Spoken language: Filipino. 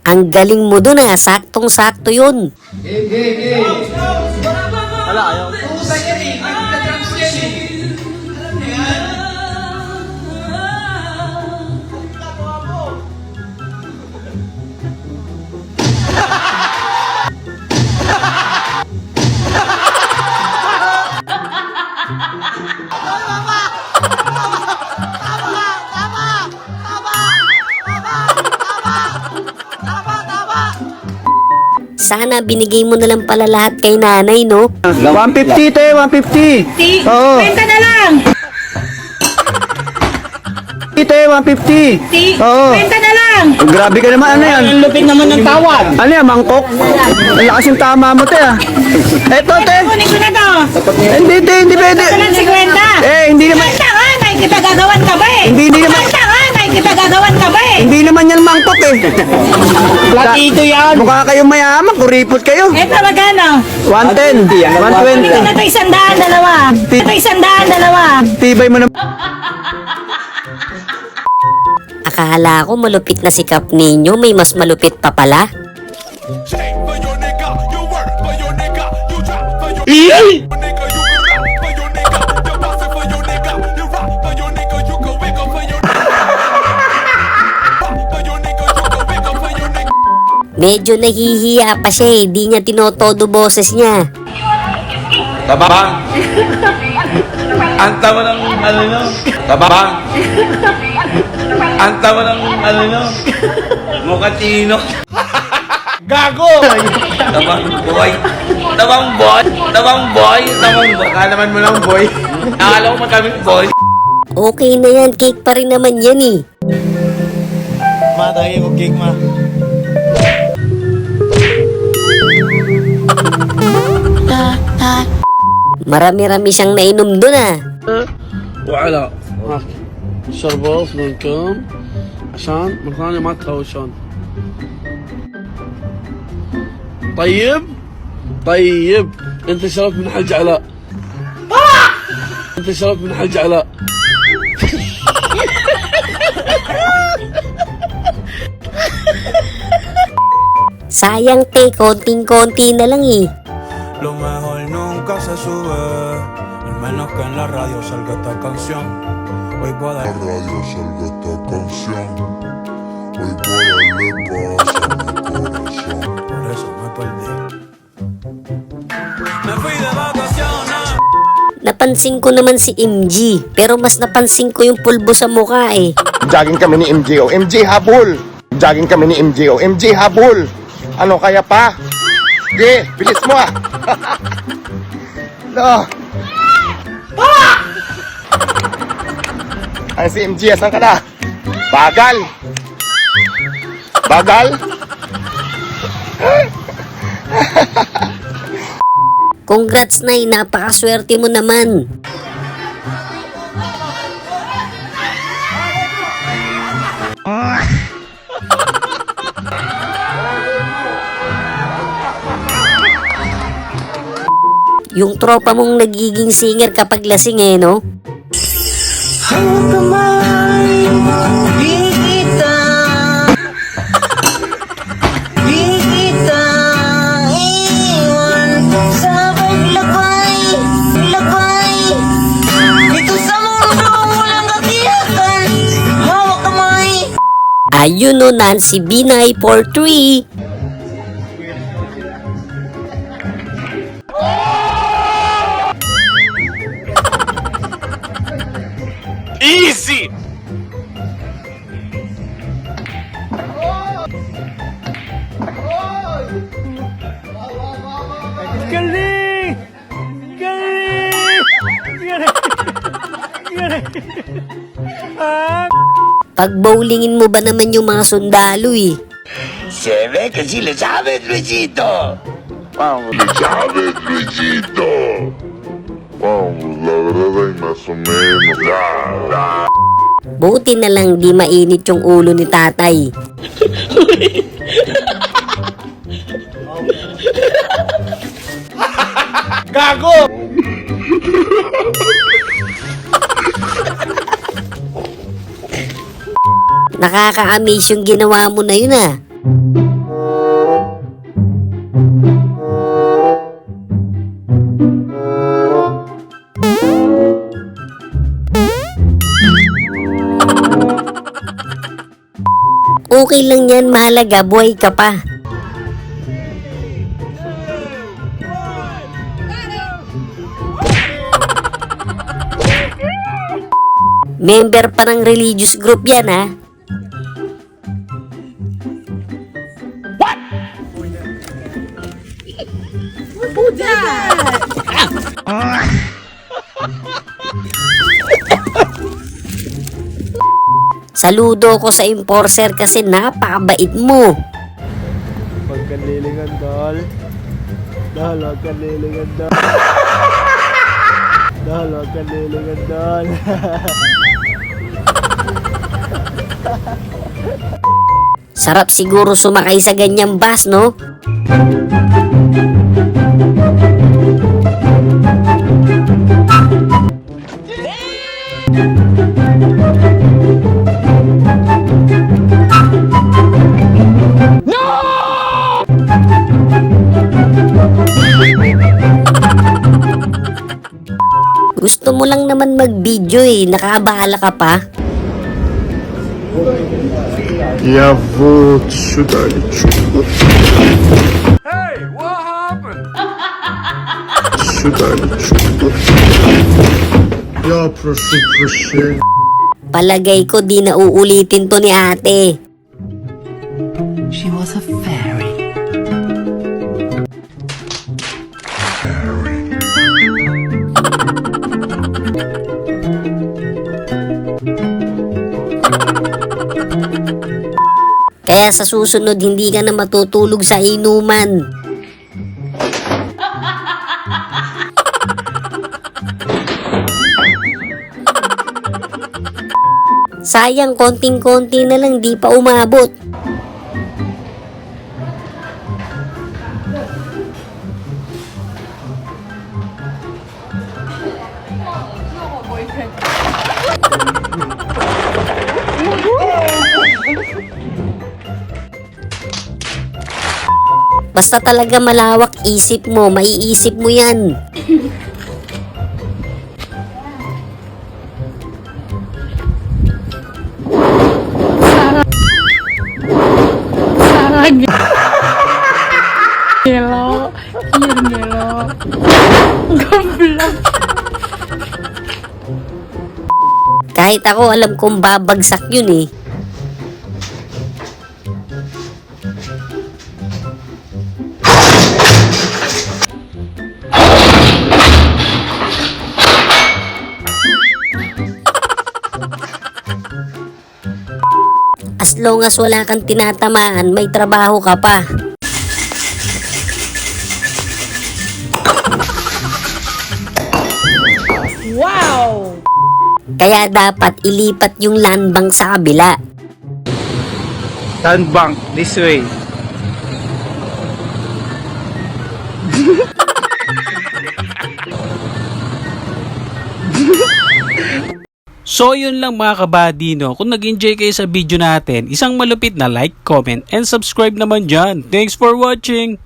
Ang galing mo dun ah, saktong-sakto yun. Wala, ayaw. Sana binigay mo na lang pala lahat kay nanay, no? 150 te, 150. Oo. Kwenta na lang. Te, 150. Oo. Kwenta na lang. Grabe ka naman, ano yan? Ang lupit naman ng tawad. Ano yan, mangkok? Ang lakas yung tama mo te ah. Eto te. Kunin ko na to. Hindi te, hindi pwede. Ito lang 50. Hindi naman. Kwenta nga, nakikipagagawan ka ba eh? Hindi naman. Kwenta nga, nakikipagagawan ka ba eh? Hindi naman yan mangkok eh. Platito yan. Mukha kayong mayaman, kuripot kayo. Ito magkano? 110, Kunin ko na 120. to 100, dalawa. Ito 100, dalawa. Tibay mo na. Akala ko malupit na si Kap ninyo, may mas malupit pa pala. Shake for your nigga, you work for your nigga, you drop for your nigga, you can rap for your nigga, you boss it for your nigga, you rock for your nigga, you can wiggle for your nigga, rock for your nigga, you can wiggle for your nigga. Medyo nahihiya pa siya eh, di niya tinotodo boses niya. Tabang! Anta mo ng ano no? Tabang! Anta mo ng ano no? Mukatino! Gago! Tabang boy! Tabang boy! Tabang boy! Tabang boy! Kalaman mo lang boy! Nakala ko magamit boy! Okay na yan, cake pa rin naman yan eh. Ma, tayo mo cake ma. Marami-rami siyang nainom dun ah. وعلى هاك شربات منكم عشان من ثانية ما تهوشون. طيب طيب انت شربت من حج علاء. انت شربت من حج علاء. Sayang te, konting-konti na lang eh. Lo mejor nunca se sube, al menos que en la radio salga esta canción. Hoy voy a dar radio salga esta canción. Hoy voy a darle paz a mi corazón. Por eso me perdí. Me fui de vacaciones. Napansin ko naman si MG, pero mas napansin ko yung pulbo sa mukha eh. Jogging kami ni MJ. MJ habol. Jogging kami ni MJ. MJ habol. Ano kaya pa? Sige, bilis mo ah. No. Ay si MJ, asan ka na? Bagal. Bagal. Congrats Nay, napakaswerte mo naman. Yung tropa mong nagiging singer kapag lasing eh, no? Ayun no, Nancy Binay for 3. Easy! Galing! Galing! Pagbowlingin mo ba naman yung mga sundalo eh? Se ve que si le sabes, Luisito! Vamos, le sabes, Luisito. Vamos, la verdad hay más o menos. Buti na lang di mainit yung ulo ni tatay. Gago! Nakaka-amaze yung ginawa mo na yun ah. Okay lang yan, mahalaga, buhay ka pa. Member pa ng religious group yan ha. Saludo ko sa enforcer kasi napakabait mo. Huwag kang lilingan, Dol. Dol, huwag kang lilingan, Dol. Dol, huwag kang lilingan, Dol. Sarap siguro sumakay sa ganyang bus, no? Gusto mo lang naman mag-video eh, nakaabala ka pa. Я вот сюда лечу. Сюда лечу. Я прошу прощения. Palagay ko di na uulitin to ni ate. She was a fairy. Kaya sa susunod hindi ka na matutulog sa inuman. Sayang, konting-konti na lang, di pa umabot. Basta talaga malawak isip mo, maiisip mo yan. Gelo. Gelo. Goblok. Kahit ako alam kong babagsak yun eh. As long as wala kang tinatamaan, may trabaho ka pa. Wow! Kaya dapat ilipat yung land bank sa kabila. Land bank, this way. So yun lang mga kabady, no? Kung nag-enjoy kayo sa video natin, isang malupit na like, comment, and subscribe naman dyan. Thanks for watching!